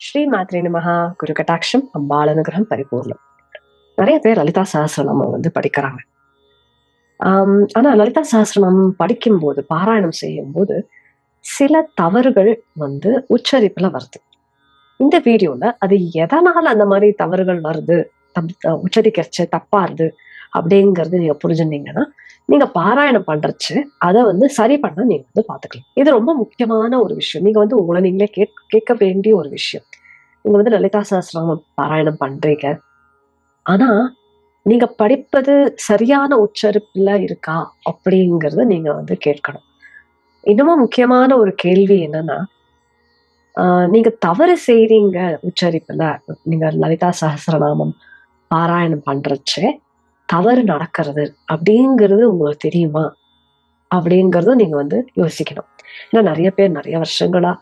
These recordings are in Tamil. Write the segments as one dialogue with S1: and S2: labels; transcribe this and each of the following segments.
S1: ஸ்ரீ மாத்ரே நமஹா. குரு கட்டாட்சம், அம்பாள் அனுகிரகம் பரிபூர்ணம். நிறைய பேர் லலிதா சஹஸ்ரநாமம் படிக்கிறாங்க. ஆனா லலிதா சஹஸ்ரநாமம் படிக்கும்போது, பாராயணம் செய்யும் போது சில தவறுகள் உச்சரிப்புல வருது. இந்த வீடியோல அது எதனால அந்த மாதிரி தவறுகள் வருது, உச்சரிக்கிறச்சு தப்பாருது அப்படிங்கறது நீங்க புரிஞ்சுருந்தீங்கன்னா, நீங்க பாராயணம் பண்றச்சு அதை சரி பண்ண நீங்க பாத்துக்கலாம். இது ரொம்ப முக்கியமான ஒரு விஷயம். நீங்க உங்களை நீங்களே கேட்க வேண்டிய ஒரு விஷயம். நீங்க லலிதா சஹஸ்ரநாமம் பாராயணம் பண்றீங்க. ஆனா நீங்க படிப்பது சரியான உச்சரிப்புல இருக்கா அப்படிங்கறத நீங்க கேட்கணும். இன்னமும் முக்கியமான ஒரு கேள்வி என்னன்னா, நீங்க தவறு செய்றீங்க உச்சரிப்புல. நீங்க லலிதா சஹஸ்ரநாமம் பாராயணம் பண்றச்சே தவறு நடக்கிறது அப்படிங்கிறது உங்களுக்கு தெரியுமா? அப்படிங்கறத நீங்க யோசிக்கணும். ஏன்னா நிறைய பேர் நிறைய வருஷங்களா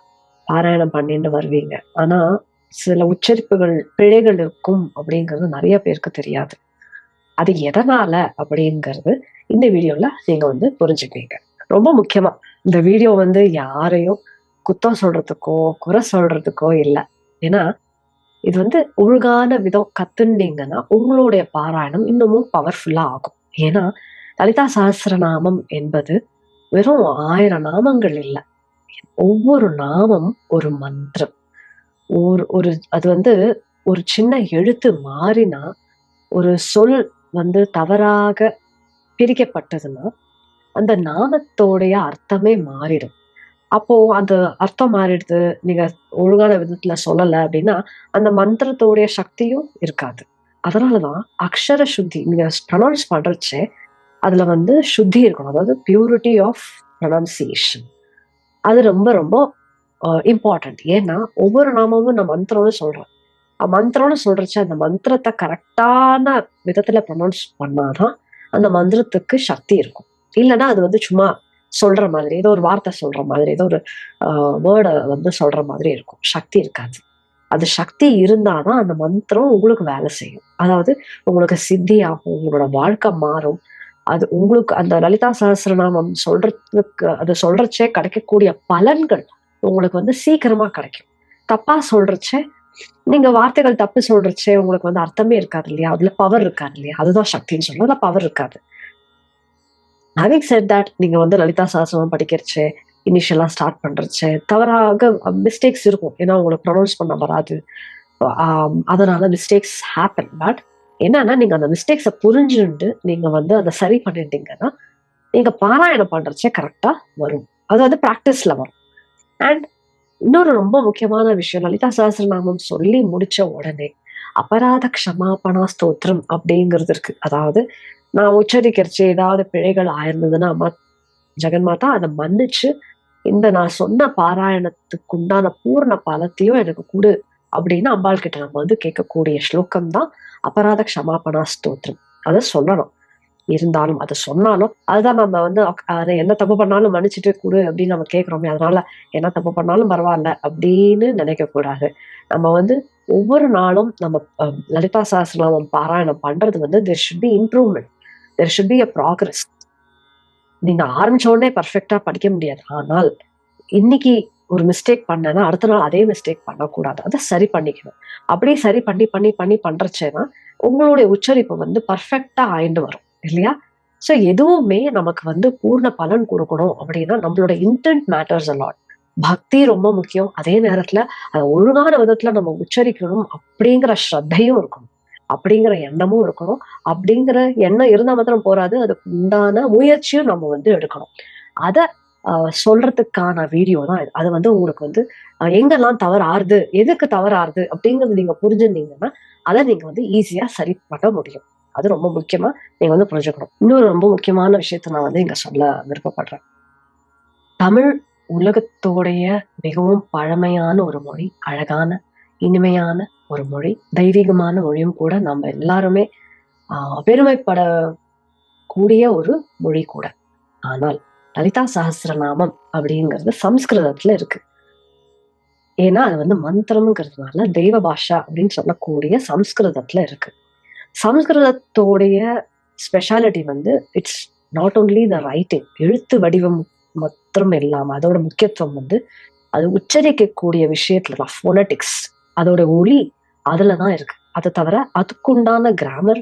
S1: பாராயணம் பண்ணிட்டு வருவீங்க. ஆனா சில உச்சரிப்புகள் பிழைகள் இருக்கும் அப்படிங்கிறது நிறைய பேருக்கு தெரியாது. அது எதனால அப்படிங்கிறது இந்த வீடியோல நீங்க புரிஞ்சுக்குவீங்க. ரொம்ப முக்கியமா இந்த வீடியோ யாரையும் குத்தம் சொல்றதுக்கோ குறை சொல்றதுக்கோ இல்ல. ஏன்னா இது ஒழுங்கான விதம் கத்துண்டீங்கன்னா உங்களுடைய பாராயணம் இன்னமும் பவர்ஃபுல்லா ஆகும். ஏன்னா லலிதா சஹஸ்ரநாமம் என்பது வெறும் 1000 நாமங்கள் இல்ல. ஒவ்வொரு நாமம் ஒரு மந்திரம். ஒரு ஒரு அது ஒரு சின்ன எழுத்து மாறினா, ஒரு சொல் தவறாக பிரிக்கப்பட்டதுன்னா, அந்த நாமத்தோடைய அர்த்தமே மாறிடும். அப்போ அந்த அர்த்தம் மாறிடுது, நீங்க ஒழுங்கான விதத்துல சொல்லல அப்படின்னா, அந்த மந்திரத்தோடைய சக்தியும் இருக்காது. அதனாலதான் அக்ஷர சுத்தி நீங்க ப்ரொனவுன்ஸ் பண்றச்சே அதுல சுத்தி இருக்கணும். அதாவது பியூரிட்டி ஆஃப் ப்ரொனன்சியேஷன். அது ரொம்ப ரொம்ப இம்பார்ட்டன்ட். ஏன்னா ஒவ்வொரு நாமமும் நான் மந்திரம்னு சொல்றேன். மந்திரம்னு சொல்றச்சு அந்த மந்திரத்தை கரெக்டான விதத்துல ப்ரொனவுன்ஸ் பண்ணாதான் அந்த மந்திரத்துக்கு சக்தி இருக்கும். இல்லைன்னா அது சும்மா சொல்ற மாதிரி, ஏதோ ஒரு வார்த்தை சொல்ற மாதிரி, ஏதோ ஒரு வேர்டை சொல்ற மாதிரி இருக்கும். சக்தி இருக்காது. அது சக்தி இருந்தாதான் அந்த மந்திரம் உங்களுக்கு வேலை செய்யும். அதாவது உங்களுக்கு சித்தி ஆகும், உங்களோட வாழ்க்கை மாறும். அது உங்களுக்கு அந்த லலிதா சஹஸ்ரநாமம் சொல்றதுக்கு அது சொல்றச்சே கிடைக்கக்கூடிய பலன்கள் உங்களுக்கு சீக்கிரமா கிடைக்கும். தப்பா சொல்றச்சே நீங்க வார்த்தைகள் தப்பு சொல்றச்சே உங்களுக்கு அர்த்தமே இருக்காது இல்லையா? அதுல பவர் இருக்காது இல்லையா? அதுதான் சக்தின்னு சொல்றோம். அதுல பவர் இருக்காது. ஹேவிங் செட் தட் நீங்க லலிதா சஹஸ்ரநாமம் படிக்கிறச்சே இனிஷியலா ஸ்டார்ட் பண்றச்சே தவறாக மிஸ்டேக்ஸ் இருக்கும். ஏன்னா உங்களுக்கு ப்ரொனவுன்ஸ் பண்ண வராது. அதனால மிஸ்டேக்ஸ் ஹேப்பன். பட் என்னன்னா நீங்க அந்த மிஸ்டேக்ஸை புரிஞ்சுண்டு நீங்க அதை சரி பண்ணிட்டீங்கன்னா, நீங்க பாராயணம் பண்றச்சே கரெக்டா வரும். அது பிராக்டிஸ்ல வரும். அண்ட் இன்னொரு ரொம்ப முக்கியமான விஷயம், லலிதா சஹஸ்ரநாமம் சொல்லி முடிச்ச உடனே அபராத க்ஷமாபணா ஸ்தோத்திரம் அப்படிங்கிறது இருக்கு. அதாவது நான் உச்சரிக்கிறச்சு ஏதாவது பிழைகள் ஆயிருந்ததுன்னா, ஜெகன்மாதா அதை மன்னிச்சு இந்த நான் சொன்ன பாராயணத்துக்கு உண்டான பூர்ண பலத்தையும் எனக்கு கொடு அப்படின்னு அம்பாள் கிட்ட நம்ம கேட்கக்கூடிய ஸ்லோகம் தான் அபராத க்ஷமாபணா ஸ்தோத்திரம். அதை சொல்லணும். இருந்தாலும் அதை சொன்னாலும் அதுதான் நம்ம அதை என்ன தப்பு பண்ணாலும் மன்னிச்சுட்டு கொடு அப்படின்னு நம்ம கேட்கிறோமே. அதனால என்ன தப்பு பண்ணாலும் பரவாயில்ல அப்படின்னு நினைக்க கூடாது. நம்ம ஒவ்வொரு நாளும் நம்ம லலிதா சஹஸ்ரநாமம் பாராயணம் பண்றது there should be improvement. there should be a progress. நீங்க ஆரம்பிச்ச உடனே பர்ஃபெக்டா படிக்க முடியாது. ஆனால் இன்னைக்கு ஒரு மிஸ்டேக் பண்ணேன்னா அடுத்த நாள் அதே மிஸ்டேக் பண்ணக்கூடாது. அதை சரி பண்ணிக்கணும். அப்படியே சரி பண்ணி பண்ணி பண்ணி பண்றச்சேன்னா உங்களுடைய உச்சரிப்பு பர்ஃபெக்டா ஆயிண்டு வரும் இல்லையா? சோ எதுவுமே நமக்கு பூர்ண பலன் கொடுக்கணும் அப்படின்னா நம்மளோட இன்டென்ட் மேட்டர்ஸ் அ லாட். பக்தி ரொம்ப முக்கியம். அதே நேரத்துல அதை ஒழுங்கான விதத்துல நம்ம உச்சரிக்கணும் அப்படிங்கிற ஸ்ரத்தையும் இருக்கணும். அப்படிங்கிற எண்ணமும் இருக்கணும். அப்படிங்கிற எண்ணம் இருந்தா மாத்திரம் போராது. அதுக்கு உண்டான முயற்சியும் நம்ம எடுக்கணும். அத சொல்றதுக்கான வீடியோ தான் இது. அது உங்களுக்கு எங்கெல்லாம் தவறு ஆறுது, எதுக்கு தவறு ஆறுது அப்படிங்கறது நீங்க புரிஞ்சிருந்தீங்கன்னா, அதை நீங்க ஈஸியா சரி பண்ண முடியும். அது ரொம்ப முக்கியமா நீங்க புரிஞ்சுக்கணும். இன்னொரு ரொம்ப முக்கியமான விஷயத்த நான் இங்க சொல்ல விருப்பப்படுறேன். தமிழ் உலகத்தோடைய மிகவும் பழமையான ஒரு மொழி, அழகான இனிமையான ஒரு மொழி, தெய்வீகமான மொழியும் கூட. நம்ம எல்லாருமே பெருமைப்படக்கூடிய ஒரு மொழி கூட. ஆனால் லலிதா சஹஸ்ரநாமம் அப்படிங்கிறது சம்ஸ்கிருதத்துல இருக்கு. ஏன்னா அது மந்திரம்ங்கிறதுனால தெய்வ பாஷா அப்படின்னு சொல்லக்கூடிய சம்ஸ்கிருதத்துல இருக்கு. சம்ஸ்கிருதத்தோடைய speciality it's not only the writing, எழுத்து வடிவம் மாத்திரம் இல்லாம அதோட முக்கியத்துவம் அது உச்சரிக்கக்கூடிய விஷயத்துல ஃபோனட்டிக்ஸ் அதோட ஒளி அதுலதான் இருக்கு. அதை தவிர அதுக்குண்டான கிராமர்,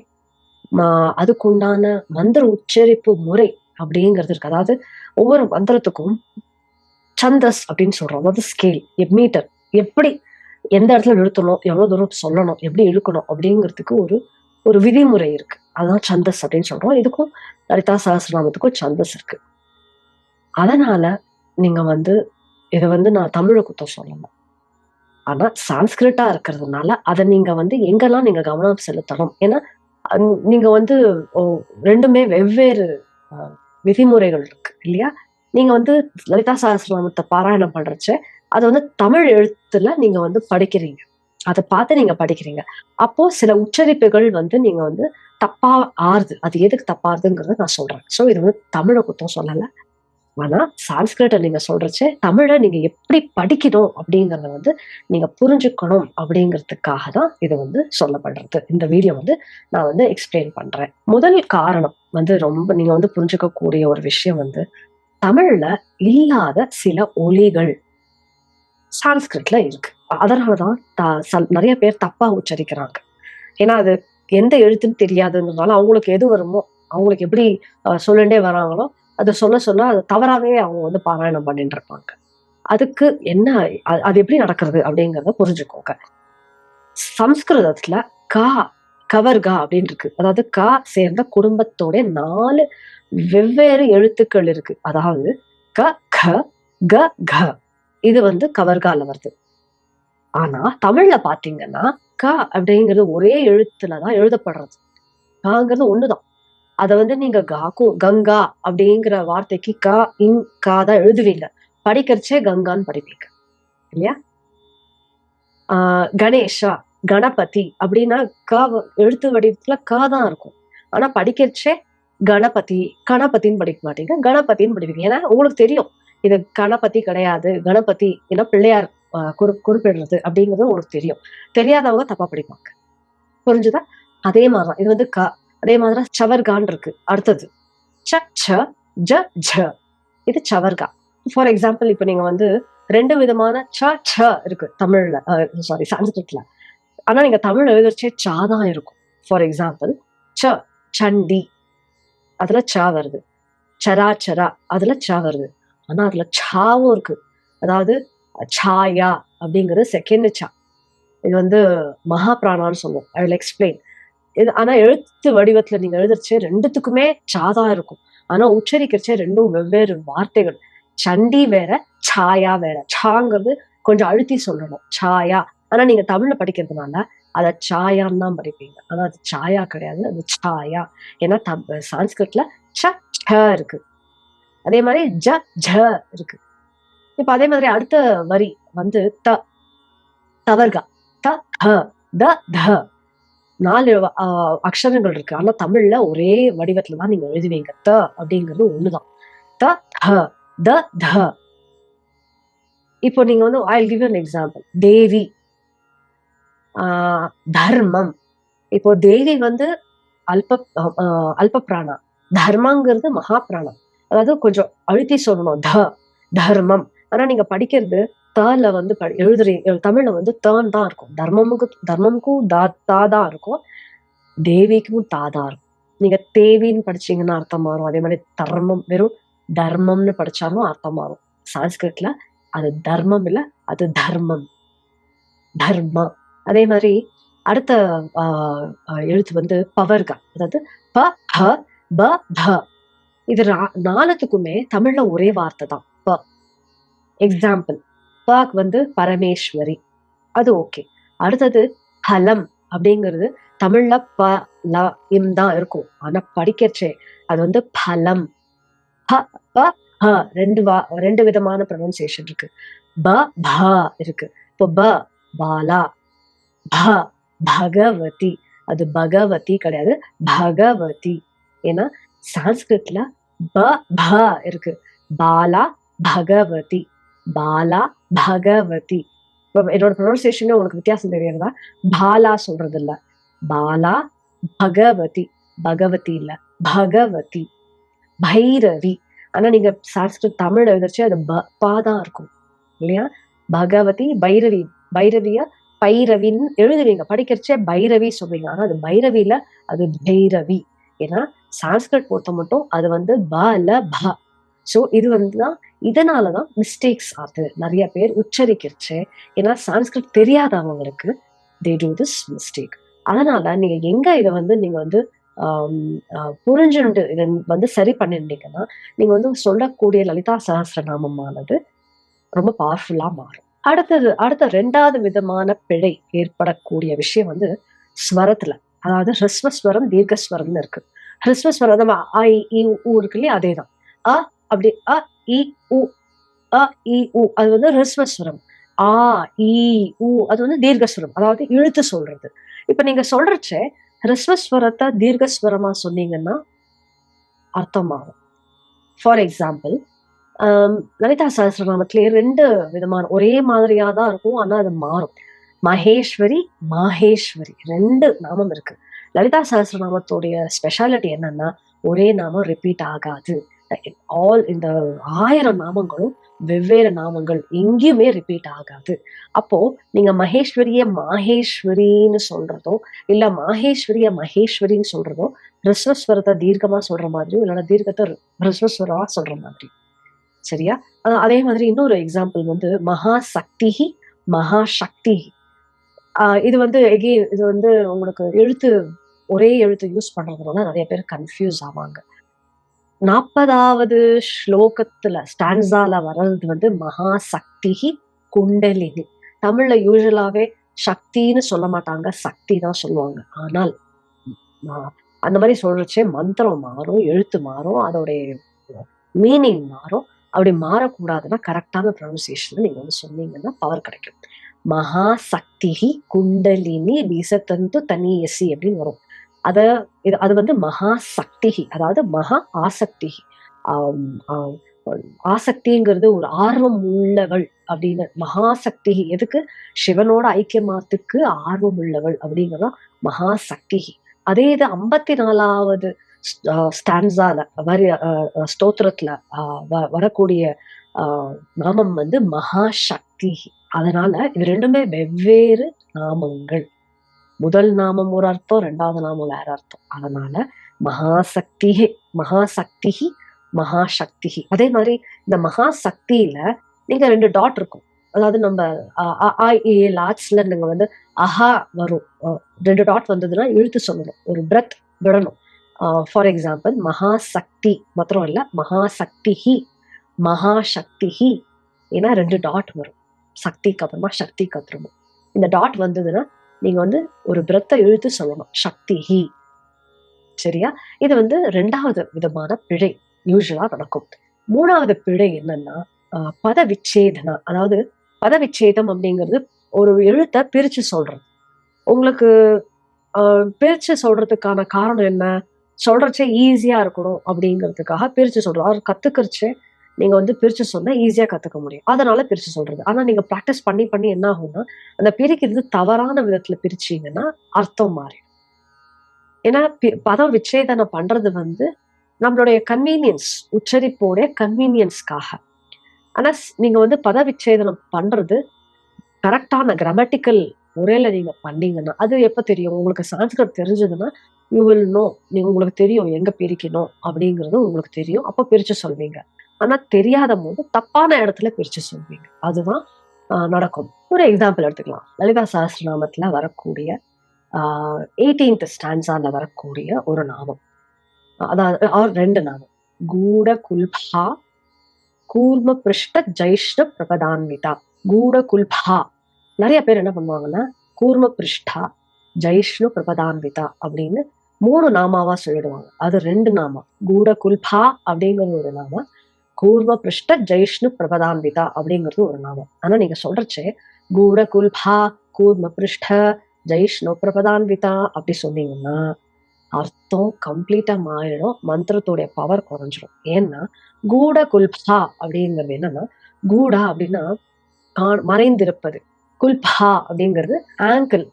S1: அதுக்குண்டான மந்திர உச்சரிப்பு முறை அப்படிங்கிறது இருக்கு. அதாவது ஒவ்வொரு மந்திரத்துக்கும் சந்தஸ் அப்படின்னு சொல்றோம். அதாவது ஸ்கேல், மீட்டர், எப்படி எந்த இடத்துல நிறுத்தணும், எவ்வளவு தூரம் சொல்லணும், எப்படி இழுக்கணும் அப்படிங்கிறதுக்கு ஒரு ஒரு விதிமுறை இருக்கு. அதுதான் சந்தஸ் அப்படின்னு சொல்றோம். இதுக்கும் லலிதா சகஸ்ரநாமத்துக்கும் சந்தஸ் இருக்கு. அதனால நீங்க இதை நான் தமிழை குத்தம் சொல்லல. ஆனா சான்ஸ்கிரிட்டா இருக்கிறதுனால அதை நீங்க எங்கெல்லாம் நீங்க கவனம் செலுத்தணும். ஏன்னா நீங்க ரெண்டுமே வெவ்வேறு விதிமுறைகள் இருக்கு இல்லையா? நீங்க லலிதா சகஸ்ரநாமத்தை பாராயணம் பண்றச்ச அது தமிழ் எழுத்துல நீங்க படிக்கிறீங்க. அதை பார்த்து நீங்க படிக்கிறீங்க. அப்போ சில உச்சரிப்புகள் நீங்க தப்பா ஆறுது. அது எதுக்கு தப்பாருதுங்கிறத நான் சொல்றேன். சோ இது தமிழை குத்தம் சொல்லல. ஆனா சான்ஸ்கிரிட்டை நீங்க சொல்றச்சே தமிழை நீங்க எப்படி படிக்கணும் அப்படிங்கறத நீங்க புரிஞ்சுக்கணும் அப்படிங்கிறதுக்காக தான் இது சொல்லப்படுறது. இந்த வீடியோ நான் எக்ஸ்பிளைன் பண்றேன். முதல் காரணம் ரொம்ப நீங்க புரிஞ்சுக்கக்கூடிய ஒரு விஷயம் தமிழ்ல இல்லாத சில ஒலிகள் சான்ஸ்கிரிட்ல இருக்கு. அதனாலதான் நிறைய பேர் தப்பா உச்சரிக்கிறாங்க. ஏன்னா அது எந்த எழுத்துன்னு தெரியாதுன்றதுனால அவங்களுக்கு எது வருமோ, அவங்களுக்கு எப்படி சொல்லிட்டே வராங்களோ அதை சொல்ல அது தவறாவே அவங்க பாராயணம் பண்ணிட்டு இருப்பாங்க. அதுக்கு என்ன அது எப்படி நடக்கிறது அப்படிங்கிறத புரிஞ்சுக்கோங்க. சம்ஸ்கிருதத்துல கா, கவர்கா அப்படின்னு இருக்கு. அதாவது கா சேர்ந்த குடும்பத்தோட 4 வெவ்வேறு எழுத்துக்கள் இருக்கு. அதாவது க, க, க, க. இது கவர்கால வருது. ஆனா தமிழ்ல பாத்தீங்கன்னா க அப்படிங்கிறது ஒரே எழுத்துலதான் எழுதப்படுறது. காங்கிறது ஒண்ணுதான். அத நீங்க கங்கா அப்படிங்கிற வார்த்தைக்கு கா, இன், கா தான் எழுதுவீங்க. படிக்கிறச்சே கங்கான்னு படிப்பீங்க இல்லையா? கணேஷா, கணபதி அப்படின்னா எழுத்து வடிவத்துல கா தான் இருக்கும். ஆனா படிக்கிறச்சே கணபதி, கணபதின்னு படிக்க மாட்டீங்க, கணபதின்னு படிப்பீங்க. ஏன்னா உங்களுக்கு தெரியும் இது கணபதி கிடையாது, கணபதி ஏன்னா பிள்ளையார் குறிப்பிடுறது அப்படிங்கிறது உங்களுக்கு தெரியும். தெரியாதவங்க தப்பா படிப்பாங்க. புரிஞ்சுதா? அதே மாதிரிதான் இது க. அதே மாதிரி சவர்கான் இருக்கு. அடுத்தது ச, ச, ஜ, ஜ. இது சவர்கா. ஃபார் எக்ஸாம்பிள் இப்ப நீங்க 2 விதமான ச, ச இருக்கு தமிழ்ல, சாரி சான்ஸ்கிரிட்ல. ஆனா நீங்க தமிழ் எழுதுறச்சே சாதான் இருக்கும். ஃபார் எக்ஸாம்பிள் ச, சண்டி, அதுல சா வருது. சராச்சரா, அதுல சா வருது. ஆனா அதுல சாவும் இருக்கு. அதாவது சாயா அப்படிங்கிறது செகண்ட் சா. இது மகாபிராணான்னு சொல்லுவோம். I will explain. இது ஆனா எழுத்து வடிவத்துல நீங்க எழுதுறச்சே 2த்துக்குமே சாதான் இருக்கும். ஆனா உச்சரிக்கிறச்சே 2ம் வெவ்வேறு வார்த்தைகள். சண்டி வேற, சாயா வேற. சாங்கிறது கொஞ்சம் அழுத்தி சொல்லணும், சாயா. ஆனா நீங்க தமிழ்ல படிக்கிறதுனால அத சாயான்னு தான் படிப்பீங்க. ஆனா அது சாயா கிடையாது, அது சாயா. ஏன்னா சான்ஸ்கிரிட்ல ச, ச இருக்கு. அதே மாதிரி ஜ, ஜ இருக்கு. இப்ப அதே மாதிரி அடுத்த வரி த, தவர்கா. த, த, த, த. 4 அக்ஷரங்கள் இருக்கு. ஆனா தமிழ்ல ஒரே வடிவத்துலதான் நீங்க எழுதுவீங்க. த அப்படிங்கிறது ஒண்ணுதான். த, த, த, த. இப்போ நீங்க I will give you an example. Devi, தர்மம். இப்போ தேவி அல்ப அல்ப பிராணா, தர்மங்கிறது மகா பிராணா. அதாவது கொஞ்சம் அழுத்தி சொல்லணும், த, தர்மம். ஆனா நீங்க படிக்கிறது தல எழுதுறீங்க. தமிழ்ல தான் தான் இருக்கும். தர்மமுக்கும் தா தான் இருக்கும். தேவிக்கும் தாதான் இருக்கும். நீங்க தேவின்னு படிச்சீங்கன்னா அர்த்தம் மாறும். அதே மாதிரி தர்மம் வெறும் தர்மம்னு படிச்சாலும் அர்த்தம் மாறும். சான்ஸ்கிரிட்ல அது தர்மம் இல்ல, அது தர்மம், தர்மா. அதே மாதிரி அடுத்த எழுத்து பவர்கா. அதாவது ப, ஹ, ப, த. இது 4த்துக்குமே தமிழ்ல ஒரே வார்த்தை தான், ப. எக்ஸாம்பிள் பக்கு பரமேஸ்வரி, அது ஓகே. அடுத்தது ஹலம் அப்படிங்கிறது தமிழ்ல ப, ல, இம் தான் இருக்கும். ஆனா படிக்கச்சே அது பலம், ப, ப, ஹ. 2 விதமான ப்ரொனன்சியேஷன் இருக்கு. ப, ப இருக்கு. இப்போ ப பாலா, ப பகவதி. அது பகவதி கிடையாது, பகவதி. ஏன்னா சான்ஸ்கிரிட்ல ப, ப இருக்கு. பாலா, பகவதி, பாலா, பகவதி. என்னோட ப்ரொனன்சியேஷன் உங்களுக்கு வித்தியாசம் தெரியறதா? பாலா சொல்றது இல்ல, பாலா, பகவதி. பகவதி இல்ல, பகவதி. பைரவி. ஆனா நீங்க சான்ஸ்கிரிட் தமிழ் எழுதிச்சு அது பா தான் இருக்கும் இல்லையா? பகவதி, பைரவி. பைரவிய பைரவின்னு எழுதுவீங்க, படிக்கிறச்சே பைரவி சொல்வீங்க. ஆனா அது பைரவில அது பைரவி. ஏன்னா சான்ஸ்கிரிட் பொறுத்த மட்டும் அது வந்து ப இல்ல ப. ஸோ இது வந்துதான் இதனாலதான் மிஸ்டேக்ஸ் ஆகுது. நிறைய பேர் உச்சரிக்கிறச்சு. ஏன்னா சான்ஸ்கிரிட் தெரியாதவங்களுக்கு தே டூ திஸ் மிஸ்டேக். அதனால நீங்க எங்க இதை வந்து நீங்க வந்து புரிஞ்சுண்டு இதை வந்து சரி பண்ணிட்டீங்கன்னா நீங்க வந்து சொல்லக்கூடிய லலிதா சஹஸ்ரநாமமானது ரொம்ப பவர்ஃபுல்லா மாறும். அடுத்த 2வது விதமான பிழை ஏற்படக்கூடிய விஷயம் வந்து ஸ்வரத்துல. அதாவது ஹ்ரஸ்வஸ்வரம், தீர்க்கஸ்வரம்னு இருக்கு. ஹ்ரஸ்வஸ்வரம் நம்ம அ, இ, உ இருக்கு இல்லையா? அதேதான். அ அப்படி அ, இ, உ, அ, இ, உ அது வந்து ஹ்ரஸ்வஸ்வரம். ஆ, இ, உ அது வந்து தீர்க்கஸ்வரம். அதாவது இழுத்து சொல்றது. இப்ப நீங்க சொல்றச்சே ஹ்ரஸ்வஸ்வரத்தை தீர்க்கஸ்வரமா சொன்னீங்கன்னா அர்த்தம் மாறும். ஃபார் எக்ஸாம்பிள், லலிதா சஹஸ்ரநாமத்திலேயே 2 விதமான ஒரே மாதிரியா தான் இருக்கும். ஆனா அது மாறும். மகேஸ்வரி, மாஹேஸ்வரி 2 நாமம் இருக்கு. லலிதா சஹஸ்ரநாமத்துடைய ஸ்பெஷாலிட்டி என்னன்னா, ஒரே நாமம் ரிப்பீட் ஆகாது. இந்த 1000 நாமங்களும் வெவ்வேறு நாமங்கள். எங்கேயுமே ரிப்பீட் ஆகாது. அப்போ நீங்க மகேஸ்வரிய மாஹேஸ்வரின்னு சொல்றதோ, இல்ல மாஹேஸ்வரிய மகேஸ்வரின்னு சொல்றதோ, ஹ்ரஸ்வஸ்வரத்தை தீர்க்கமா சொல்ற மாதிரியும், இல்லைன்னா தீர்க்கத்தை ஹ்ரஸ்வஸ்வரமா சொல்ற மாதிரி. சரியா? அதே மாதிரி இன்னொரு எக்ஸாம்பிள் வந்து மகாசக்திஹி, மகாசக்திஹி. இது வந்து எகெயின் இது வந்து உங்களுக்கு ஒரே எழுத்து யூஸ் பண்றதுனால நிறைய பேர் கன்ஃபியூஸ் ஆவாங்க. 40வது ஸ்லோகத்துல ஸ்டான்ஸால வர்றது வந்து மகாசக்திஹி குண்டலினி. தமிழ்ல யூசுவலாவே சக்தின்னு சொல்ல மாட்டாங்க, சக்தி தான் சொல்லுவாங்க. ஆனால் அந்த மாதிரி சொல்றச்சே மந்திரம் மாறும், எழுத்து மாறும், அதோடைய மீனிங் மாறும். அப்படி மாறக்கூடாதுன்னா கரெக்டான ப்ரொனன்சியேஷன்ல நீங்க வந்து சொன்னீங்கன்னா பவர் கிடைக்கும். மகாசக்திஹி குண்டலினி விசதந்து தனியசி அப்படின்னு வரும். அத அது வந்து மகாசக்திஹி, அதாவது மகா ஆசக்திஹி. ஆசக்திங்கிறது ஒரு ஆர்வம் உள்ளவள் அப்படின்னு. மகாசக்திஹி எதுக்கு? சிவனோட ஐக்கியமாத்துக்கு ஆர்வம் உள்ளவள் அப்படிங்கிறதா மகாசக்திஹி. அதே இது 54வது ஸ்டான்ஸால ஸ்தோத்திரத்துல வரக்கூடிய நாமம் வந்து மகாசக்தி. அதனால இது 2மே வெவ்வேறு நாமங்கள். முதல் நாமம் ஒரு அர்த்தம், 2வது நாமம் வேற அர்த்தம். அதனால மகாசக்தி, மகாசக்தி, மகாசக்தி. அதே மாதிரி இந்த மகாசக்தியில நீங்க 2 டாட் இருக்கும். அதாவது நம்ம லாட்ஸ்ல நீங்க வந்து அஹா வரும். 2 டாட் வந்ததுன்னா இழுத்து சொல்லணும், ஒரு பிரெத் விடணும். ஃபார் எக்ஸாம்பிள் மகாசக்தி மாத்திரம் இல்ல, மகாசக்திஹி, மகாசக்திஹி. ஏன்னா 2 டாட் வரும். சக்திக்கு அப்புறமா சக்திக்கு அப்புறமா இந்த டாட் வந்ததுன்னா நீங்க வந்து ஒரு பிரெத்தை இழுத்து சொல்லணும், சக்திஹி. சரியா? இது வந்து 2வது விதமான பிழை யூசுவலா நடக்கும். 3வது பிழை என்னன்னா பத விச்சேதனா. அதாவது பத விச்சேதம் அப்படிங்கிறது ஒரு எழுத்தை பிரிச்சு சொல்றது. உங்களுக்கு பிரிச்சு சொல்றதுக்கான காரணம் என்ன? சொல்றச்சே ஈஸியா இருக்கணும் அப்படிங்கிறதுக்காக பிரிச்சு சொல்றோம். அவர் கத்துக்கிறச்சே நீங்க வந்து பிரிச்சு சொன்னா ஈஸியா கத்துக்க முடியும். அதனால பிரிச்சு சொல்றது. ஆனா நீங்க பிராக்டிஸ் பண்ணி பண்ணி என்ன ஆகும்னா, அந்த பிரிக்கிறது தவறான விதத்துல பிரிச்சீங்கன்னா அர்த்தம் மாறிடும். ஏன்னா பதம் விச்சேதனம் பண்றது வந்து நம்மளுடைய கன்வீனியன்ஸ், உச்சரிப்போடைய கன்வீனியன்ஸ்க்காக. ஆனா நீங்க வந்து பத விச்சேதனம் பண்றது கரெக்டான கிராமட்டிக்கல் முறையில நீங்க பண்ணீங்கன்னா, அது எப்ப தெரியும்? உங்களுக்கு சான்ஸ்கிரிட் தெரிஞ்சதுன்னா, யூ வில் நோ. உங்களுக்கு தெரியும் எங்க பிரிக்கணும் அப்படிங்கிறது உங்களுக்கு தெரியும். அப்ப பிரிச்சு சொல்வீங்க. ஆனா தெரியாத போது தப்பான இடத்துல பிரிச்சு சொல்வீங்க. அதுதான் நடக்கும். ஒரு எக்ஸாம்பிள் எடுத்துக்கலாம். லலிதா சஹஸ்ரநாமத்துல வரக்கூடிய 18th ஸ்டான்ஸால வரக்கூடிய ஒரு நாமம். அதாவது 2 நாமம். கூட குல்பா, கூர்ம பிருஷ்ட ஜைஷ்ண பிரபதான்விதா. கூட குல்பா. நிறைய பேர் என்ன பண்ணுவாங்கன்னா, கூர்ம பிருஷ்டா, ஜைஷ்ணு பிரபதான்விதா அப்படின்னு 3 நாமாவா சொல்லிடுவாங்க. அது 2 நாமா. கூட குல்பா அப்படிங்கிறது ஒரு நாமம். கூர்ம பிருஷ்ட ஜைஷ்ணு பிரபதான்விதா அப்படிங்கிறது ஒரு நாமம். ஆனா நீங்க சொல்றச்சே கூட குல்பா, கூர்ம பிருஷ்ட ஜைஷ்ணு பிரபதான்விதா அப்படி சொன்னீங்கன்னா அர்த்தம் கம்ப்ளீட்டா மாறிடும். மந்திரத்துடைய பவர் குறைஞ்சிடும். ஏன்னா கூட குல்பா அப்படிங்கிறது என்னன்னா, கூடா அப்படின்னா மறைந்திருப்பது. குல்பா அப்படிங்கிறது ஆங்கிள்.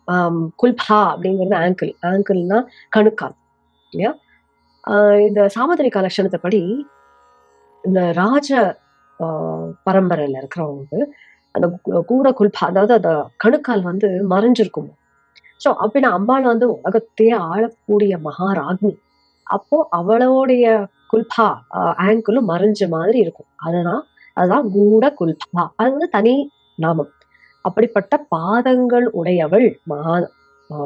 S1: குல்பா அப்படிங்கிறது ஆங்கிள். ஆங்கிள்னா கணுக்கால் இல்லையா? இந்த சாமுத்திரிகா லட்சணத்தை படி இந்த ராஜ பரம்பரையில இருக்கிறவங்களுக்கு அந்த கூட குல்பா, அதாவது அந்த கணுக்கால் வந்து மறைஞ்சிருக்கும். சோ அப்படின்னா அம்பாள் வந்து உலகத்தையே ஆளக்கூடிய மகாராக்னி. அப்போ அவளுடைய குல்பா ஆங்கிளும் மறைஞ்ச மாதிரி இருக்கும். அதுதான் கூட குல்பா. அது வந்து தனி நாமம். அப்படிப்பட்ட பாதங்கள் உடையவள்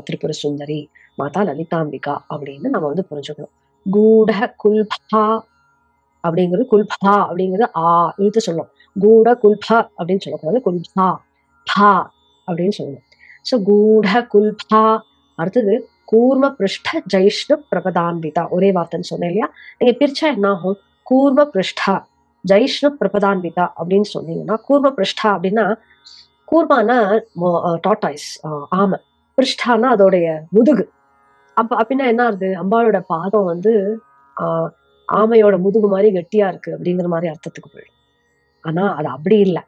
S1: திரிபுர சுந்தரி, மாதா லலிதாம்பிகா அப்படின்னு நம்ம வந்து புரிஞ்சுக்கணும். கூட குல்பா அப்படிங்கிறது, குல்பா அப்படிங்கிறது இழுத்து சொல்லணும். கூட குல்பா அப்படின்னு சொல்லக்கூடாது. குல்பா பா அப்படின்னு சொல்லணும். சோ கூட குல்பா. அடுத்தது கூர்ம பிருஷ்ட ஜெய்ஷ்ணு பிரபதான்விதா. ஒரே வார்த்தைன்னு சொன்னேன் இல்லையா? நீங்க பிரிச்சா என்ன ஆகும்? கூர்ம பிருஷ்டா ஜெய்ஷ்ணு பிரபதான்விதா அப்படின்னு சொன்னீங்கன்னா, கூர்ம பிருஷ்டா அப்படின்னா, கூர்மானா டாட்டாய்ஸ், ஆமை. பிருஷ்டான்னா அதோடைய முதுகு. அப்படின்னா என்ன ஆகுது? அம்பாளோட பாதம் வந்து ஆஹ் ஆமையோட முதுகு மாதிரி கெட்டியா இருக்கு அப்படிங்கிற மாதிரி அர்த்தத்துக்கு போயிடும். ஆனா அது அப்படி இல்ல.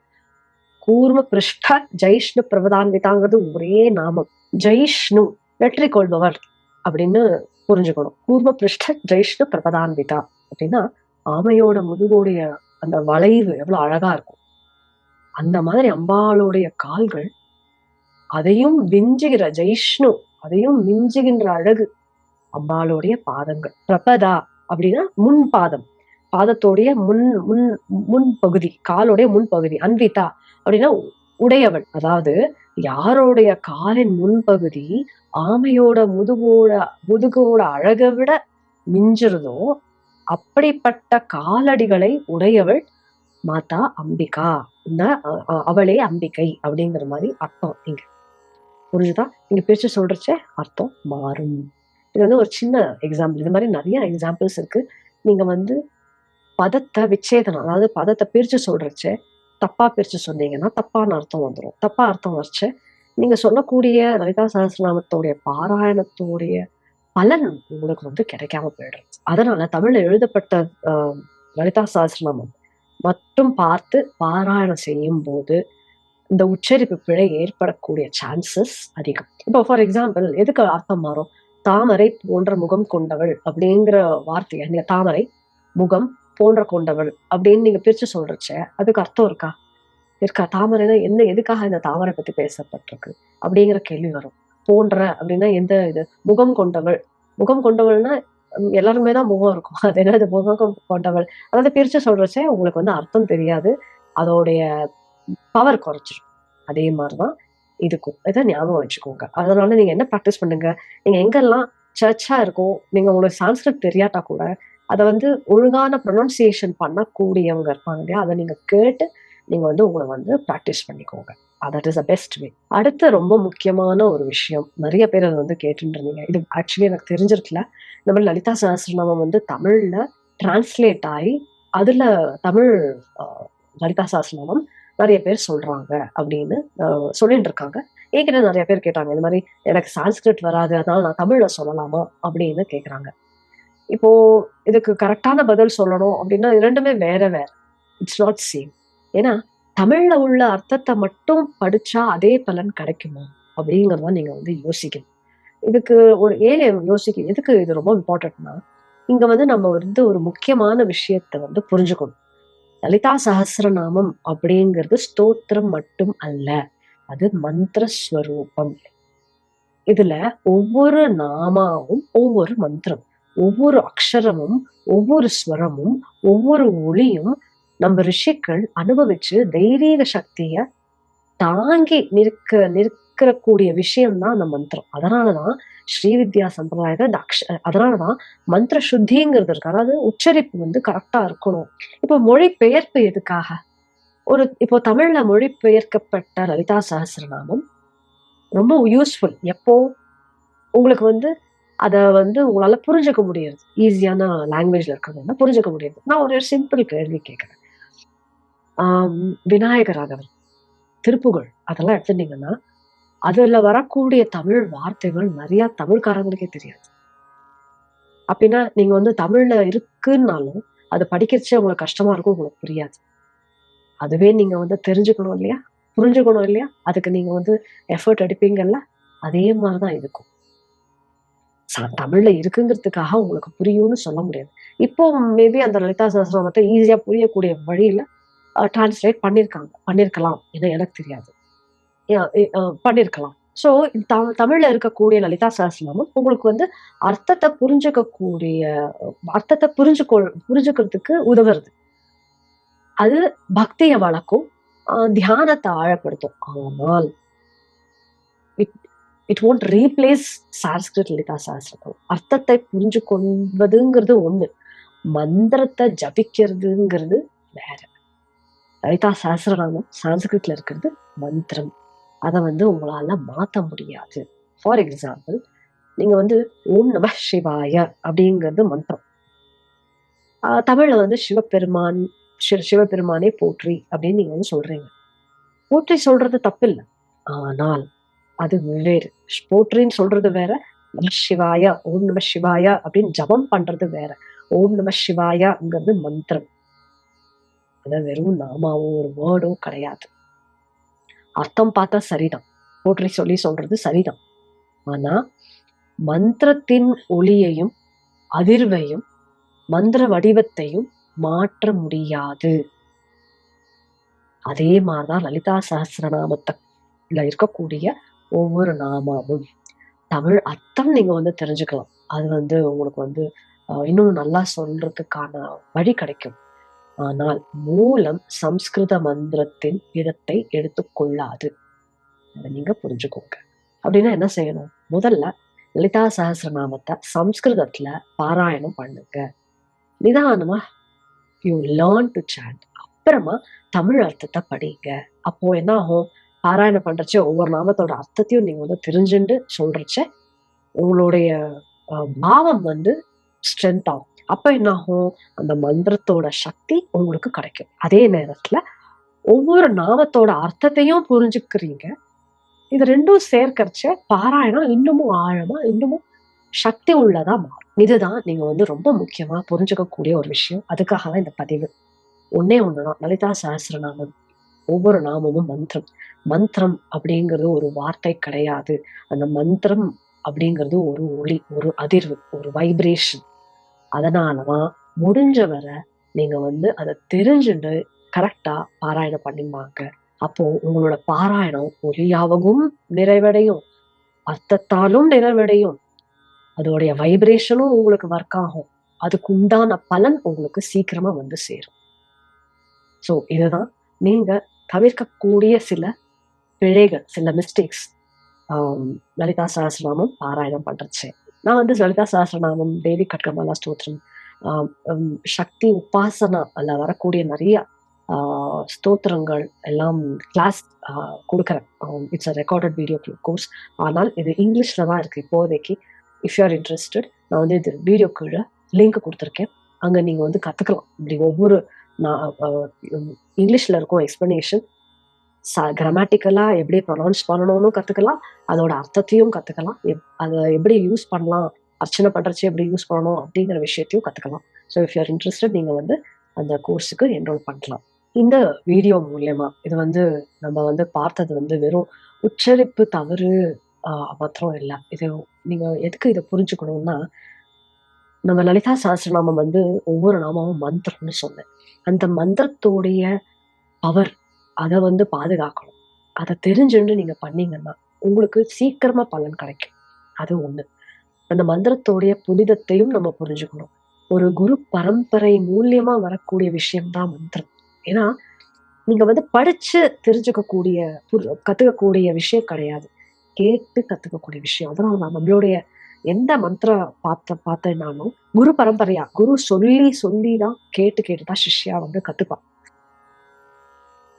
S1: கூர்ம பிருஷ்ட ஜெய்ஷ்ணு பிரபதான்விதாங்கிறது ஒரே நாமம். ஜெய்ஷ்ணு வெற்றி கொள்பவர் அப்படின்னு புரிஞ்சுக்கணும். கூர்ம பிருஷ்ட ஜெய்ஷ்ணு பிரபதான்விதா அப்படின்னா ஆமையோட முதுகுடைய அந்த வளைவு எவ்வளவு அழகா இருக்கும். அந்த மாதிரி அம்பாளுடைய கால்கள் அதையும் விஞ்சுகிற ஜெய்ஷ்ணு, அதையும் மிஞ்சுகின்ற அழகு அம்பாளுடைய பாதங்கள். பிரபதா அப்படின்னா முன் பாதம். பாதத்தோடைய முன் முன் முன்பகுதி, காலுடைய முன்பகுதி. அன்விதா அப்படின்னா உடையவள். அதாவது யாருடைய காலின் முன்பகுதி ஆமையோட முதுகோட அழகை விட மிஞ்சுறதோ அப்படிப்பட்ட காலடிகளை உடையவள் மாதா அம்பிகா. அவளே அம்பிகை அப்படிங்கிற மாதிரி அர்த்தம் இங்க. புரிஞ்சுதா? நீங்க பிரிச்சு சொல்றச்சே அர்த்தம் மாறும். இது வந்து ஒரு சின்ன எக்ஸாம்பிள். இது மாதிரி நிறைய எக்ஸாம்பிள்ஸ் இருக்கு. நீங்க வந்து பதத்தை விச்சேதனம், அதாவது பதத்தை பிரிச்சு சொல்றச்சே தப்பா பிரிச்சு சொன்னீங்கன்னா தப்பான அர்த்தம் வந்துடும். தப்பா அர்த்தம் வச்சு நீங்க சொல்லக்கூடிய லலிதா சகஸ்ரநாமத்தோடைய பாராயணத்தோடைய பலன் உங்களுக்கு வந்து கிடைக்காம போயிடுறது. அதனால தமிழ்ல எழுதப்பட்ட லலிதா சகஸ்ரநாமம் மட்டும் பார்த்து பாராயணம் செய்யும் போது இந்த உச்சரிப்பு பிழை ஏற்படக்கூடிய சான்சஸ் அதிகம். இப்போ ஃபார் எக்ஸாம்பிள் எதுக்கு அர்த்தம் மாறும்? தாமரை போன்ற முகம் கொண்டவள் அப்படிங்கிற வார்த்தையை நீங்க தாமரை முகம் போன்ற கொண்டவள் அப்படின்னு நீங்க பிரிச்சு சொல்றச்ச அதுக்கு அர்த்தம் இருக்கா? தாமரைனா என்ன, எதுக்காக இந்த தாமரை பத்தி பேசப்பட்டிருக்கு அப்படிங்கிற கேள்வி வரும். போன்ற அப்படின்னா எந்த இது? முகம் கொண்டவள். முகம் கொண்டவள்னா எல்லாருமே தான் முகம் இருக்கும். அது என்ன முகம் கொண்டவள்? அதாவது பிரிச்சு சொல்றச்ச உங்களுக்கு வந்து அர்த்தம் தெரியாது. அதோடைய பவர் குறைச்சிடும். அதே மாதிரிதான் இதுக்கும். இதை ஞாபகம் வச்சுக்கோங்க. அதனால நீங்க என்ன ப்ராக்டிஸ் பண்ணுங்க, நீங்க எங்கெல்லாம் சர்ச்சா இருக்கும், நீங்க உங்களுக்கு சான்ஸ்கிரிட் தெரியாட்டா கூட அதை வந்து ஒழுங்கான ப்ரொனன்சியேஷன் பண்ணக்கூடியவங்க இருப்பாங்க இல்லையா, அதை நீங்க கேட்டு நீங்க வந்து உங்களை வந்து ப்ராக்டிஸ் பண்ணிக்கோங்க. That is a best way. அடுத்த ரொம்ப முக்கியமான ஒரு விஷயம், நிறைய பேர் அதை வந்து கேட்டுட்டு இருந்தீங்க. இது ஆக்சுவலி எனக்கு தெரிஞ்சிருக்கல. இந்த மாதிரி லலிதா சகஸ்ரநாமம் வந்து தமிழ்ல டிரான்ஸ்லேட் ஆகி அதுல தமிழ் லலிதா சகஸ்ரநாமம் நிறைய பேர் சொல்றாங்க அப்படின்னு சொல்லிட்டு இருக்காங்க. என்கிட்ட நிறைய பேர் கேட்டாங்க, இந்த மாதிரி எனக்கு சான்ஸ்கிரிட் வராது, அதனால நான் தமிழ்ல சொல்லலாமா அப்படின்னு கேக்குறாங்க. இப்போ இதுக்கு கரெக்டான பதில் சொல்லணும் அப்படின்னா இரண்டுமே வேற வேற. It's not same. ஏன்னா தமிழ்ல உள்ள அர்த்தத்தை மட்டும் படிச்சா அதே பலன் கிடைக்குமா அப்படிங்கறத நீங்க வந்து யோசிக்கணும். இதுக்கு ஒரு எதுக்கு இது ரொம்ப இம்பார்ட்டன்ட்னா, இங்க வந்து நம்ம வந்து ஒரு முக்கியமான விஷயத்த வந்து புரிஞ்சுக்கணும். லலிதா சகஸ்ரநாமம் அப்படிங்கிறது ஸ்தோத்திரம் மட்டும் அல்ல, அது மந்திர ஸ்வரூபம். இதுல ஒவ்வொரு நாமாவும் ஒவ்வொரு மந்திரம், ஒவ்வொரு அக்ஷரமும் ஒவ்வொரு ஸ்வரமும் ஒவ்வொரு ஒளியும் நம்ம ரிஷிகள் அனுபவிச்சு தெய்வீக சக்திய தாங்கி நிற்கக்கூடிய விஷயம்தான் அந்த மந்திரம். அதனாலதான் ஸ்ரீவித்யா சம்பிரதாயத்தை அதனாலதான் மந்திர சுத்திங்கிறது இருக்கு. அதாவது உச்சரிப்பு வந்து கரெக்டா இருக்கணும். இப்போ மொழிபெயர்ப்பு எதுக்காக? இப்போ தமிழ்ல மொழிபெயர்க்கப்பட்ட லலிதா சகஸ்ரநாமம் ரொம்ப யூஸ்ஃபுல். எப்போ உங்களுக்கு வந்து அத வந்து உங்களால புரிஞ்சுக்க முடியாது, ஈஸியான லாங்குவேஜ்ல இருக்கிறதுனா புரிஞ்சுக்க முடியாது. நான் ஒரு சிம்பிள் கேள்வி கேட்கிறேன். விநாயகராகவன், திருப்புகழ் அதெல்லாம் எடுத்துட்டீங்கன்னா அதுல வரக்கூடிய தமிழ் வார்த்தைகள் நிறைய தமிழ்காரங்களுக்கே தெரியாது. அப்படின்னா நீங்க வந்து தமிழ்ல இருக்குன்னாலும் அது படிக்கிறச்சே உங்களுக்கு கஷ்டமா இருக்கும், உங்களுக்கு புரியாது. அதுவே நீங்க வந்து தெரிஞ்சுக்கணும் இல்லையா, புரிஞ்சுக்கணும் இல்லையா, அதுக்கு நீங்க வந்து எஃபர்ட் எடுப்பீங்கல்ல, அதே மாதிரிதான் இருக்கும். தமிழ்ல இருக்குங்கிறதுக்காக உங்களுக்கு புரியும்னு சொல்ல முடியாது. இப்போ மேபி அந்த லலிதா சகஸ்ரநாமத்தை ஈஸியா புரியக்கூடிய வழியில டிரான்ஸ்லேட் பண்ணிருக்கலாம் ஏன்னா எனக்கு தெரியாது. பண்ணிருக்கலாம். ஸோ தமிழ்ல இருக்கக்கூடிய லலிதா சஹஸ்ரநாமம் உங்களுக்கு வந்து அர்த்தத்தை புரிஞ்சுக்கக்கூடிய அர்த்தத்தை புரிஞ்சுக்கிறதுக்கு உதவுறது. அது பக்திய வளர்க்கும், தியானத்தை ஆழப்படுத்தும். ஆனால் it won't replace Sanskrit Lalitha Sahasranamam. அர்த்தத்தை புரிஞ்சு கொள்வதுங்கிறது ஒண்ணு, மந்திரத்தை ஜபிக்கிறதுங்கிறது வேற. லலிதா சஹஸ்ரநாமம் சான்ஸ்கிரிட்ல இருக்கிறது மந்திரம். அதை வந்து உங்களால மாத்த முடியாது. ஃபார் எக்ஸாம்பிள், நீங்க வந்து ஓம் நம சிவாய அப்படிங்கிறது மந்திரம். தமிழ்ல வந்து சிவபெருமானே போற்றி அப்படின்னு நீங்க வந்து சொல்றீங்க. போற்றி சொல்றது தப்பு இல்லை, ஆனால் அது வேறு. போற்றின்னு சொல்றது வேற, நம சிவாயா ஓம் நம சிவாயா அப்படின்னு ஜபம் பண்றது வேற. ஓம் நம சிவாயாங்கிறது மந்திரம். அது வெறும் நாமாவோ ஒரு வேர்டோ கிடையாது. அர்த்தம் பார்த்தா சரிதான், போற்றி சொல்றது சரிதான். ஆனா மந்திரத்தின் ஒளியையும் அதிர்வையும் மந்திர வடிவத்தையும் மாற்ற முடியாது. அதே மாதிரிதான் லலிதா சஹஸ்ரநாமத்துல இருக்கக்கூடிய ஒவ்வொரு நாமாவும். தமிழ் அர்த்தம் நீங்க வந்து தெரிஞ்சுக்கலாம், அது வந்து உங்களுக்கு வந்து இன்னும் நல்லா சொல்றதுக்கான வழி கிடைக்கும். ஆனால் மூலம் சம்ஸ்கிருத மந்திரத்தின் இடத்தை எடுத்துக்கொள்ளாது. அதை நீங்க புரிஞ்சுக்கோங்க. அப்படின்னா என்ன செய்யணும்? முதல்ல லலிதா சஹஸ்ரநாமத்தை சம்ஸ்கிருதத்துல பாராயணம் பண்ணுங்க. நிதானமா யூ லேர்ன் டு சாண்ட். அப்புறமா தமிழ் அர்த்தத்தை படிங்க. அப்போ என்ன ஆகும்? பாராயணம் பண்றச்ச ஒவ்வொரு நாமத்தோட அர்த்தத்தையும் நீங்க வந்து தெரிஞ்சுட்டு சொல்றச்ச உங்களுடைய பாவம் வந்து ஸ்ட்ரென்த் ஆகும். அப்ப என்ன ஆகும்? அந்த மந்திரத்தோட சக்தி உங்களுக்கு கிடைக்கும். அதே நேரத்துல ஒவ்வொரு நாமத்தோட அர்த்தத்தையும் புரிஞ்சுக்கிறீங்க. இது ரெண்டும் சேர்க்கறச்ச பாராயணம் இன்னமும் ஆழமா, இன்னமும் சக்தி உள்ளதா மாறும். இதுதான் நீங்க வந்து ரொம்ப முக்கியமா புரிஞ்சுக்கக்கூடிய ஒரு விஷயம். அதுக்காக தான் இந்த பதிவு. ஒன்னே ஒண்ணுதான், லலிதா சஹஸ்ரநாமம் ஒவ்வொரு நாமமும் மந்திரம். மந்திரம் அப்படிங்கிறது ஒரு வார்த்தை கிடையாது. அந்த மந்திரம் அப்படிங்கிறது ஒரு ஒளி, ஒரு அதிர்வு, ஒரு வைப்ரேஷன். அதனாலதான் முடிஞ்ச வரை நீங்க வந்து அதை தெரிஞ்சுட்டு கரெக்டா பாராயணம் பண்ணிப்பாங்க. அப்போ உங்களோட பாராயணம் ஒளியாகவும் நிறைவடையும், அர்த்தத்தாலும் நிறைவடையும், அதோடைய வைப்ரேஷனும் உங்களுக்கு ஒர்க் ஆகும். அதுக்கு உண்டான பலன் உங்களுக்கு சீக்கிரமா வந்து சேரும். ஸோ இதுதான் நீங்க தவிர்க்கக்கூடிய சில பிழைகள், சில மிஸ்டேக்ஸ் லலிதா சஹஸ்ரநாமம் பாராயணம் பண்றச்சு. நான் வந்து லலிதா சஹஸ்ரநாமம், தேவி கட்கமாலா ஸ்தோத்திரம், சக்தி உபாசனா அல்ல வரக்கூடிய நிறைய ஸ்தோத்திரங்கள் எல்லாம் கிளாஸ் கொடுக்குறேன். It's a recorded video course. ஆனால் இது இங்கிலீஷ்ல தான் இருக்கு இப்போதைக்கு. இஃப் யூ ஆர் இன்ட்ரெஸ்டட், நான் வந்து இது வீடியோ கீழே லிங்க் கொடுத்துருக்கேன். அங்க நீங்க வந்து கத்துக்கலாம். இப்படி ஒவ்வொரு இங்கிலீஷ்ல இருக்கும் எக்ஸ்பிளனேஷன், கிராமட்டிக்கலா எப்படி ப்ரொனவுன்ஸ் பண்ணணும்னு கத்துக்கலாம், அதோட அர்த்தத்தையும் கத்துக்கலாம், அதை எப்படி யூஸ் பண்ணலாம், அர்ச்சனை பண்றச்சு எப்படி யூஸ் பண்ணணும் அப்படிங்கிற விஷயத்தையும் கத்துக்கலாம். So if you are interested, நீங்க வந்து அந்த கோர்ஸுக்கு என்ரோல் பண்ணலாம். இந்த வீடியோ மூலயமா இது வந்து நம்ம வந்து பார்த்தது வந்து வெறும் உச்சரிப்பு தவறு மாத்திரம் இல்லை. இது நீங்க எதுக்கு இதை புரிஞ்சுக்கணும்னா, நம்ம லலிதா சஹஸ்ரநாமம் வந்து ஒவ்வொரு நாமமும் மந்திரம்னு சொன்னேன். அந்த மந்திரத்தோடைய பவர், அதை வந்து பாதுகாக்கணும். அதை தெரிஞ்சுட்டு நீங்க பண்ணீங்கன்னா உங்களுக்கு சீக்கிரமா பலன் கிடைக்கும். அது ஒண்ணு. அந்த மந்திரத்தோடைய புனிதத்தையும் நம்ம புரிஞ்சுக்கணும். ஒரு குரு பரம்பரை மூலியமா வரக்கூடிய விஷயம்தான் மந்திரம். ஏன்னா நீங்க வந்து படிச்சு தெரிஞ்சுக்கக்கூடிய கத்துக்கக்கூடிய விஷயம் கிடையாது, கேட்டு கத்துக்கக்கூடிய விஷயம். அதனால நம்மளுடைய எந்த மந்திரம் பார்த்தேன்னாலும் குரு பரம்பரையா, குரு சொல்லிதான் கேட்டுதான் சிஷ்யா வந்து கத்துப்பான்.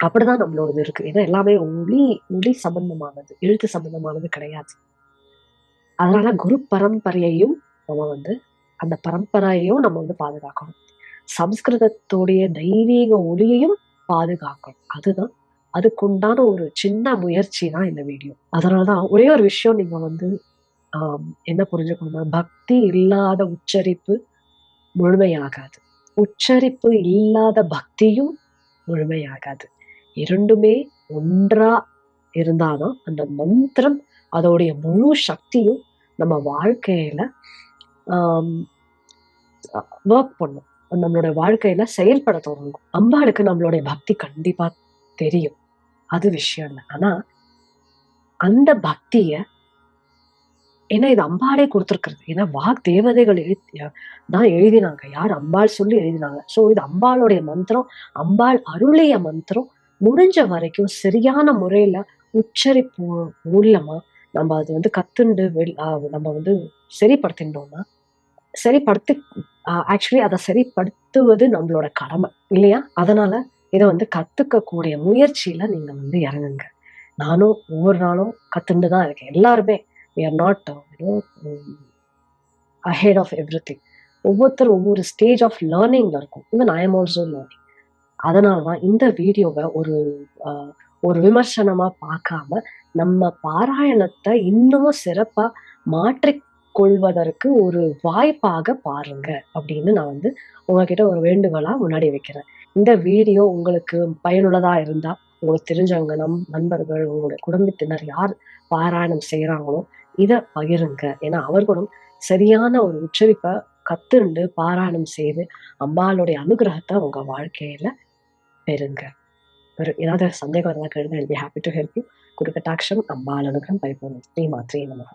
S1: அப்படிதான் நம்மளோடது இருக்கு. ஏன்னா எல்லாமே ஒளி சம்பந்தமானது, எழுத்து சம்பந்தமானது கிடையாது. அதனால குரு பரம்பரையையும் நம்ம வந்து அந்த பரம்பரையையும் நம்ம வந்து பாதுகாக்கணும். சம்ஸ்கிருதத்தோடைய தெய்வீக ஒளியையும் பாதுகாக்கணும். அதுதான் அதுக்குண்டான ஒரு சின்ன முயற்சி தான் இந்த வீடியோ. அதனாலதான் ஒரே ஒரு விஷயம் நீங்க வந்து என்ன புரிஞ்சுக்கணும்னா, பக்தி இல்லாத உச்சரிப்பு முழுமையாகாது, உச்சரிப்பு இல்லாத பக்தியும் முழுமையாகாது. இரண்டுமே ஒன்றா இருந்தாதான் அந்த மந்திரம் அதோடைய முழு சக்தியும் நம்ம வாழ்க்கையில ஒர்க் பண்ணும். நம்மளோட வாழ்க்கையில செயல்பட தொடங்கும். அம்பாளுக்கு நம்மளுடைய பக்தி கண்டிப்பா தெரியும். அது விஷயம் இல்ல. ஆனா, அந்த பக்திய ஏன்னா இது அம்பாளே குடுத்திருக்கிறது. ஏன்னா வாக்தேவதைகள் தான் எழுதினாங்க. யார் அம்பாள் சொல்லி எழுதினாங்க. ஸோ இது அம்பாளுடைய மந்திரம். அம்பாள் அருளிய மந்திரம். முடிஞ்ச வரைக்கும் சரியான முறையில உச்சரிப்பு மூலியமா நம்ம அது வந்து கத்துண்டு நம்ம வந்து சரிப்படுத்தினோம்னா, சரிப்படுத்தி ஆக்சுவலி அத சரிப்படுத்துவது நம்மளோட கடமை. இல்லையா? அதனால இத வந்து கத்துக்கக்கூடிய முயற்சியில நீங்க வந்து இறங்குங்க. நானும் ஒவ்வொரு நாளும் கத்துண்டு தான் இருக்கேன். எல்லாருமே we are not you know ahead of everything. ஒவ்வொருத்தரும் ஒவ்வொரு ஸ்டேஜ் ஆஃப் லேர்னிங்ல இருக்கும். Even I am also learning. அதனால தான் இந்த வீடியோவ அ ஒரு விமர்சனமா பார்க்காம, நம்ம பாராயணத்த இன்னும் சிறப்பா மாற்றிக் கொள்வதற்கு ஒரு வாய்ப்பாக பாருங்க அப்படின்னு நான் வந்து உங்ககிட்ட ஒரு வேண்டுகோளா முன்னாடி வைக்கிறேன். இந்த வீடியோ உங்களுக்கு பயனுள்ளதா இருந்தா, உங்களுக்கு தெரிஞ்சவங்க, நண்பர்கள், உங்களுடைய குடும்பத்தினர் யார் பாராயணம் செய்றாங்களோ, இத பகிருங்க. ஏன்னா அவர்களும் சரியான ஒரு உச்சரிப்ப கத்துண்டு பாராயணம் செய்து, அம்பாளுடைய அனுகிரகத்த உங்க வாழ்க்கையில பெறுங்க. ஏதாவது சந்தேகம் இருந்தா கேளுங்க. I'll be happy to help you. குரு கடாட்சம், அம்பாள் அனுகிரகம் பரிபூரணம். ஸ்ரீ மாத்ரே நமः.